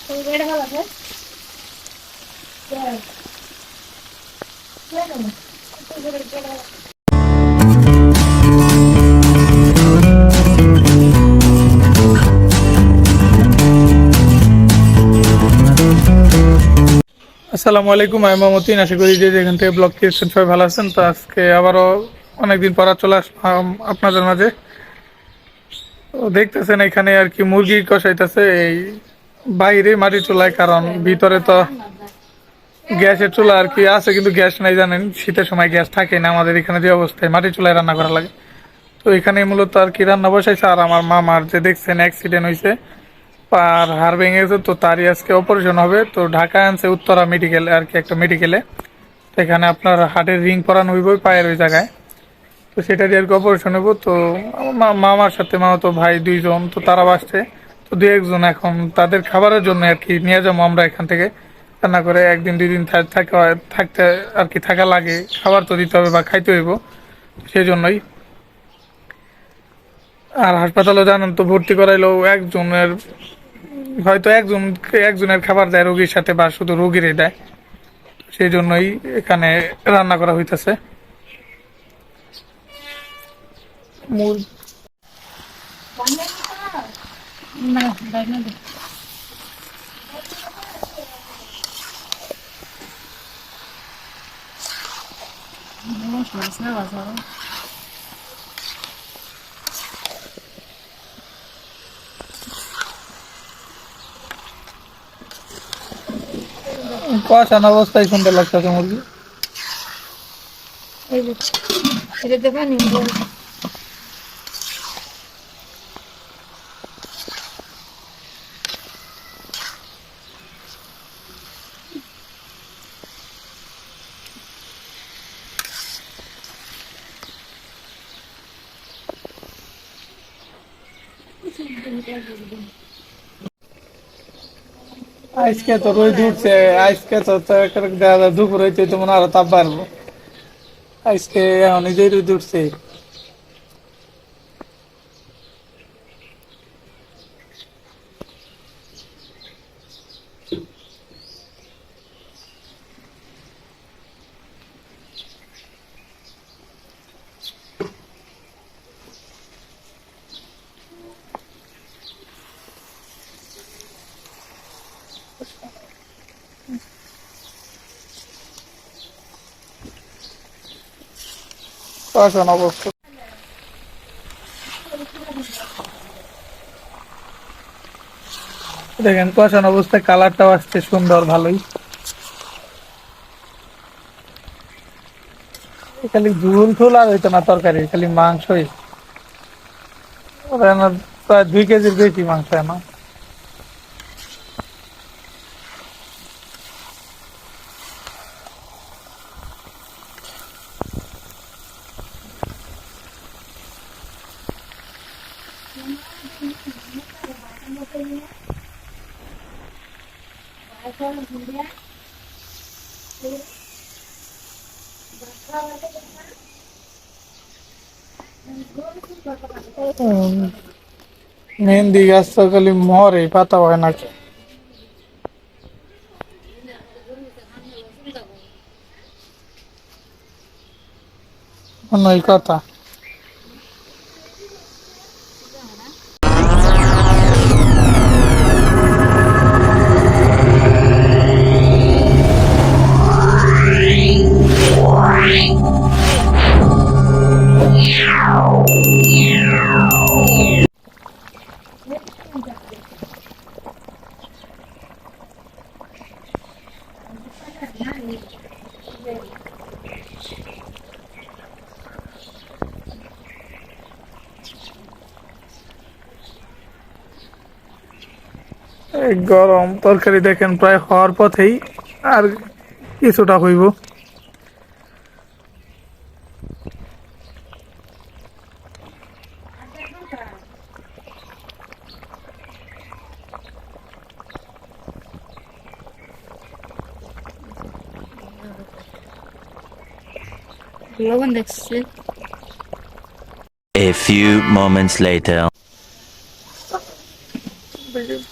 আসসালামু আলাইকুম, আমি মামুদ্দিন। আশা করি যে যেখান থেকে ব্লগ ক্রিয়েশন সবাই ভালো আছেন। তো আজকে আবারও অনেকদিন পর চলে আসলাম আপনাদের মাঝে। তো দেখতেছেন এখানে আর কি মুরগি কষাইতেছে এই বাইরে মাটির চুলায়, কারণ ভিতরে তো গ্যাসের চুলা আর কি আছে, কিন্তু গ্যাস নাই। জানেন শীতের সময় গ্যাস থাকে না আমাদের এখানে, যে অবস্থায় মাটির চুলায় রান্না করা লাগে। তো এখানে মূলত আর কি রান্না বসাইছে। আর আমার মামার যে দেখছেন অ্যাক্সিডেন্ট হয়েছে, পার হাড় ভেঙে গেছে, তো তারই আজকে অপারেশন হবে। তো ঢাকায় আনছে উত্তরা মেডিকেল আর কি, একটা মেডিকেলে। এখানে আপনার হার্টের রিং পরানো হইব পায়ের ওই জায়গায়। তো সেটারই আর কি অপারেশন হইব। তো মামার সাথে মামা তো ভাই দুইজন, তো তারা বাসছে। তো দু একজন এখন তাদের খাবারের জন্য আর কি নিয়ে যাবো আমরা এখান থেকে রান্না করে। একদিন দুই দিন থাকতে আর কি থাকা লাগে, খাবার তো দিতে হবে বা খাইতে হইব, সেই জন্যই। আর হাসপাতালে জানেন তো ভর্তি করাইলেও একজনের হয়তো একজনের খাবার দেয় রোগীর সাথে, বা শুধু রোগীরই দেয়। সেই জন্যই এখানে রান্না করা হইতেছে। কষানো অবস্থায় সুন্দর লাগতেছে মুরগি। আজকে তো রোদ উঠছে, আজকে তো দুপুর হইতে তো মনে আরো তাপ বাড়বো। আজকে এখন নিজেই রোদ উঠছে। কষানো অবস্থা দেখেন, কষানো অবস্থায় কালারটাও আসছে সুন্দর, ভালোই। খালি ঝুল ঝুল আর হইতো না তরকারি, খালি মাংসই। প্রায় 2 কেজির বেশি মাংস না। মেহেন্দি গাছ তো খালি মরে, পাতা হয় না। অন্যই কথা। এই গরম তরকারি দেখেন প্রায় হওয়ার পথেই, আর কিছুটা হইব। A few moments later.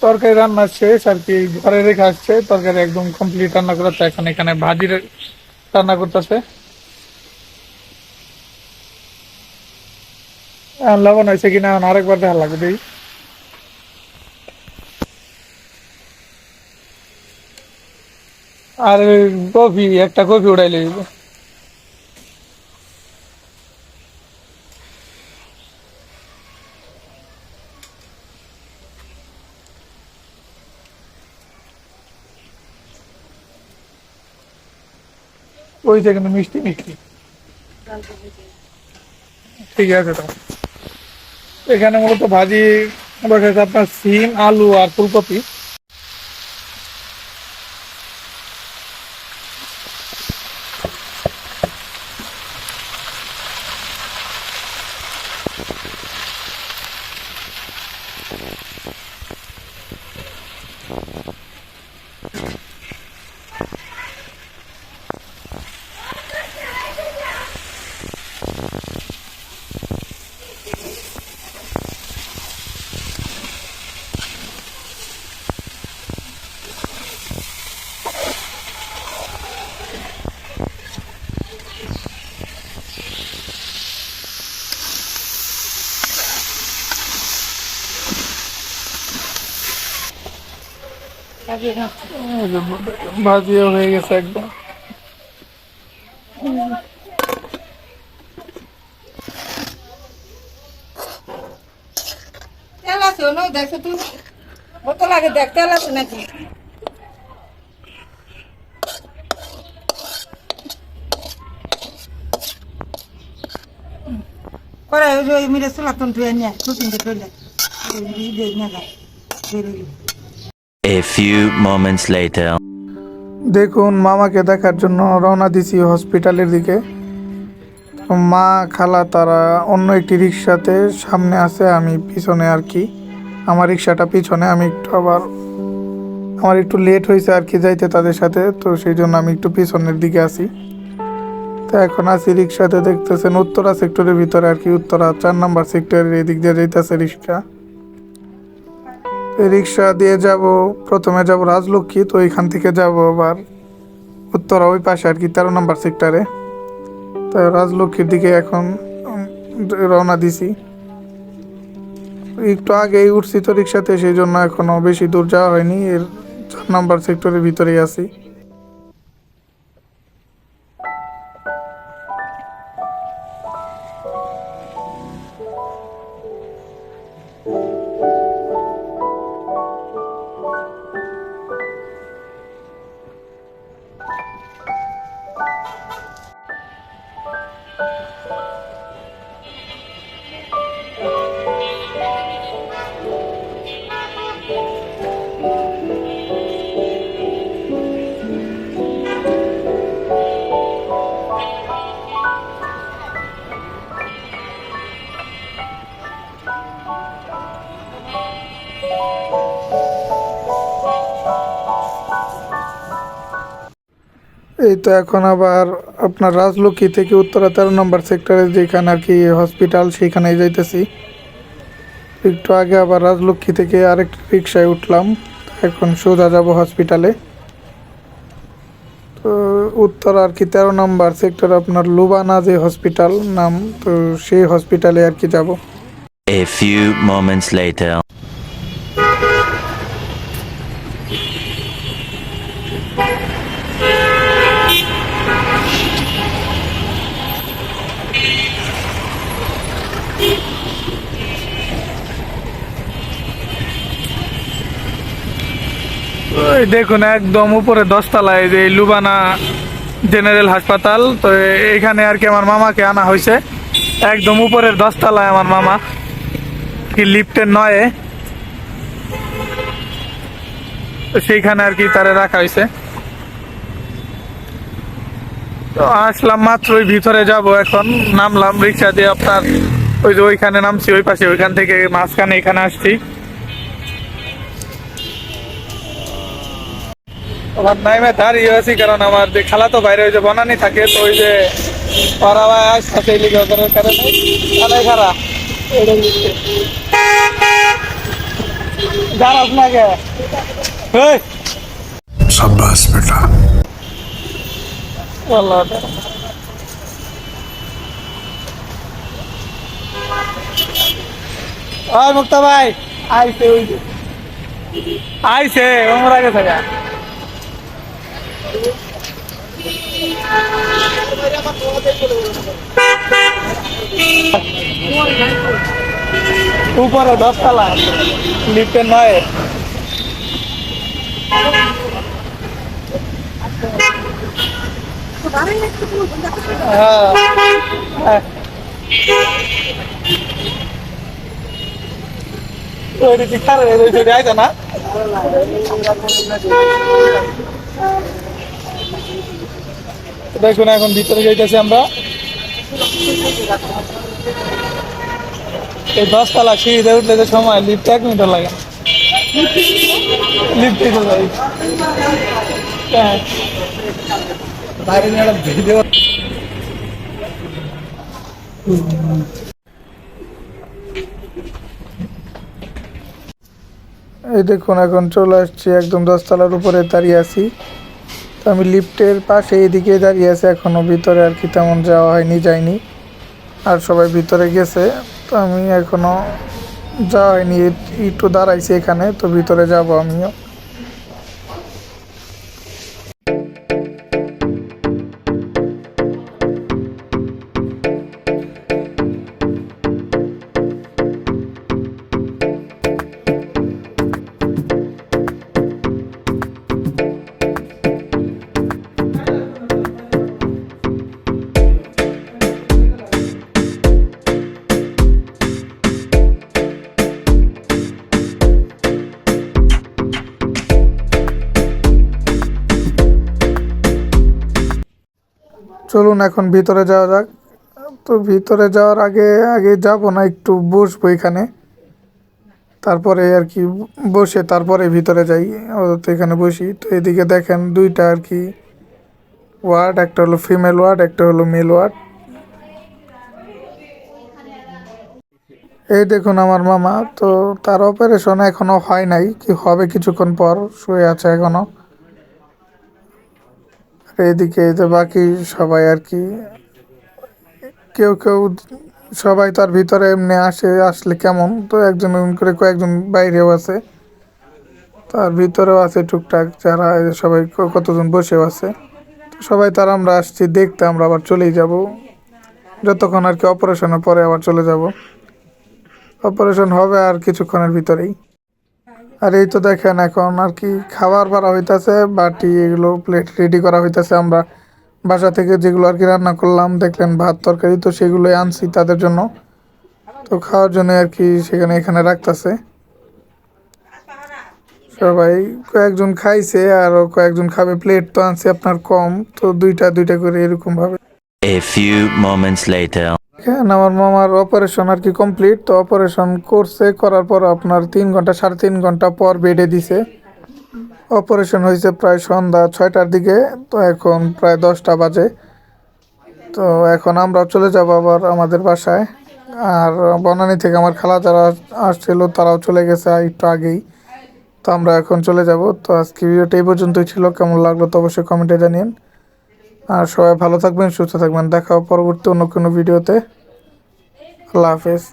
তরকারি রান্না শেষ আর কি, ঘরে রেখে আসছে তরকারি একদম কমপ্লিট রান্না করেছে। এখন এখানে ভাজি রান্না করতেছে। লবণ হয়েছে কিনা এখন আরেকবার দেখা লাগবে দেখি। আর কফি, একটা কফি উড়াইলে দিব। ওইটা কিন্তু মিষ্টি মিষ্টি। ঠিক আছে। তো এখানে মূলত ভাজি বসেছে আপনার সিম, আলু আর ফুলকপি। ভাজিও হয়ে গেছে একদম। তেল আছে না দেখো তুই বোতল আগে দেখ তেল আছে নাকি করে ওই যে মিরে সুলাতন তুই নিয়ে কুকিং কে তোলে এই দে না গা A few moments later. দেখুন মামাকে দেখার জন্য রওনা দিছি হসপিটালের দিকে। তো মা খালা তারা অন্য একটি রিক্সাতে সামনে আছে, আমি পিছনে আর কি। আমার রিক্সাটা পিছনে, আমি একটু আবার আমার একটু লেট হয়েছে আর কি যাইতে তাদের সাথে, তো সেই জন্য আমি একটু পিছনের দিকে আছি। তো এখন আছি রিক্সাতে, দেখতেছেন উত্তরা সেক্টরের ভিতরে আর কি, উত্তরা 4 নম্বর সেক্টরের এদিক দিয়ে যাইতেছে রিক্সা। এই রিক্সা দিয়ে যাব, প্রথমে যাব রাজলক্ষ্মী, তো এখান থেকে যাব আবার উত্তরা ওই পাশে আর কি 13 নম্বর সেক্টরে। তো রাজলক্ষ্মীর দিকে এখন রওনা দিছি। একটু আগেই উঠছি তো রিক্সাতে, সেই জন্য এখনো বেশি দূর যাওয়া হয়নি, এর 4 নম্বর সেক্টরের ভিতরেই আছি। এই তো এখন আবার আপনার রাজলক্ষ্মী থেকে উত্তরা 13 নম্বর সেক্টরে যেখানে আর কি হসপিটাল, সেখানে যাইতেছি। একটু আগে আবার রাজলক্ষ্মী থেকে আরেকটা রিক্সায় উঠলাম, এখন সোজা যাব হসপিটালে। তো উত্তরা আর কি 13 নম্বর সেক্টর আপনার লুবানা যে হসপিটাল নাম, তো সেই হসপিটালে আর কি যাব। A few moments later. ওই দেখুন একদম উপরে 10 তলায় যে লুবানা জেনারেল হাসপাতাল, তো এখানে আর কি আমার মামাকে আনা হয়েছে। একদম উপরের 10 তলায় আমার মামা, কি লিফটের নয়ে, তো সেইখানে আর কি তারে রাখা হয়েছে। তো আসলাম মাত্র, ওই ভিতরে যাব এখন, নামলাম রিক্সা দিয়ে আপনার ওই যে ওইখানে নামছি, ওই পাশে, ওইখান থেকে মাঝখানে এখানে আসছি। আমার নাইমে দাঁড়িয়ে আছি কারণ আমার যে খালাতো বাইরে ওই যে বনানি থাকে, তো ওই যে ওরা আসতে এই লিগে ওদের কারণে খারাপ জানাস না কে এই शाबाश बेटा والله ওই মুক্তা ভাই আইছে ওই যে। আইছে ওমরা গেছে গা উপরে 10 তলা লিফটে নয় হ্যাঁ ওইটা কি খারাপ ওই আইতা না দেখুন এখন ভিতরে যাইতেছি আমরা এই 10 তলা সিঁড়িতে উঠলে যে সময় লিফট 1 মিনিট লাগে লিফটে তো যাই হ্যাঁ বাইরে ম্যাডাম ভিডিও এই দেখুন এখন চলে আসছি একদম 10 তলার উপরে দাঁড়িয়ে আছি তো আমি লিফটের পাশে এদিকে দাঁড়িয়ে আছি এখনো ভিতরে আর কি তেমন যাওয়া হয়নি যাইনি আর সবাই ভিতরে গেছে তো আমি এখনো যাওয়া হয়নি একটু দাঁড়াইছি এখানে তো ভিতরে যাব আমিও চলুন এখন ভিতরে যাওয়া যাক তো ভিতরে যাওয়ার আগে আগে যাব না একটু বসবো এখানে তারপরে আর কি বসে তারপরে ভিতরে যাই তো এখানে বসি তো এদিকে দেখেন দুইটা আর কি ওয়ার্ড একটা হলো ফিমেল ওয়ার্ড একটা হলো মেল ওয়ার্ড এই দেখুন আমার মামা তো তার অপারেশন এখনো হয় নাই কি হবে কিছুক্ষণ পর শুয়ে আছে এখনো এদিকে এই যে বাকি সবাই আর কি কেউ কেউ সবাই তার ভিতরে এমনি আসলে কেমন তো একজন করে কয়েকজন বাইরেও আছে তার ভিতরেও আছে টুকটাক যারা সবাই কতজন বসেও আছে তো সবাই তার আমরা আসছি দেখতে আমরা আবার চলেই যাব যতক্ষণ আর কি অপারেশনের পরে আবার চলে যাব অপারেশন হবে আর কিছুক্ষণের ভিতরেই আর এই তো দেখেন এখন আর কি খাবার বাড়া হইতাছে বাটি এগুলো প্লেট রেডি করা হইতাছে আমরা বাসা থেকে যেগুলো আর কি রান্না করলাম দেখলেন ভাত তরকারি তো সেগুলোই আনছি তাদের জন্য তো খাওয়ার জন্য আর কি সেখানে এখানে রাখতেছে সবাই কয়েকজন খাইছে আর কয়েকজন খাবে প্লেট তো আনছি আপনার কম তো দুইটা দুইটা করে এরকম ভাবে A few moments later. হ্যাঁ আমার মামার অপারেশন আর কি কমপ্লিট তো অপারেশন করছে করার পর আপনার 3 ঘন্টা 3.5 ঘন্টা পর বেডে দিছে অপারেশন হয়েছে প্রায় সন্ধ্যা 6টার দিকে তো এখন প্রায় 10টা বাজে তো এখন আমরা চলে যাব আবার আমাদের বাসায় আর বনানী থেকে আমার খালা যারা আসছিল তারাও চলে গেছে একটু আগেই তো আমরা এখন চলে যাব তো আজকে ভিডিওটা এই পর্যন্তই ছিল কেমন লাগলো তো অবশ্যই কমেন্টে জানিয়েন আর সবাই ভালো থাকবেন সুস্থ থাকবেন দেখা হবে পরবর্তী অন্য কোনো ভিডিওতে আল্লাহ হাফেজ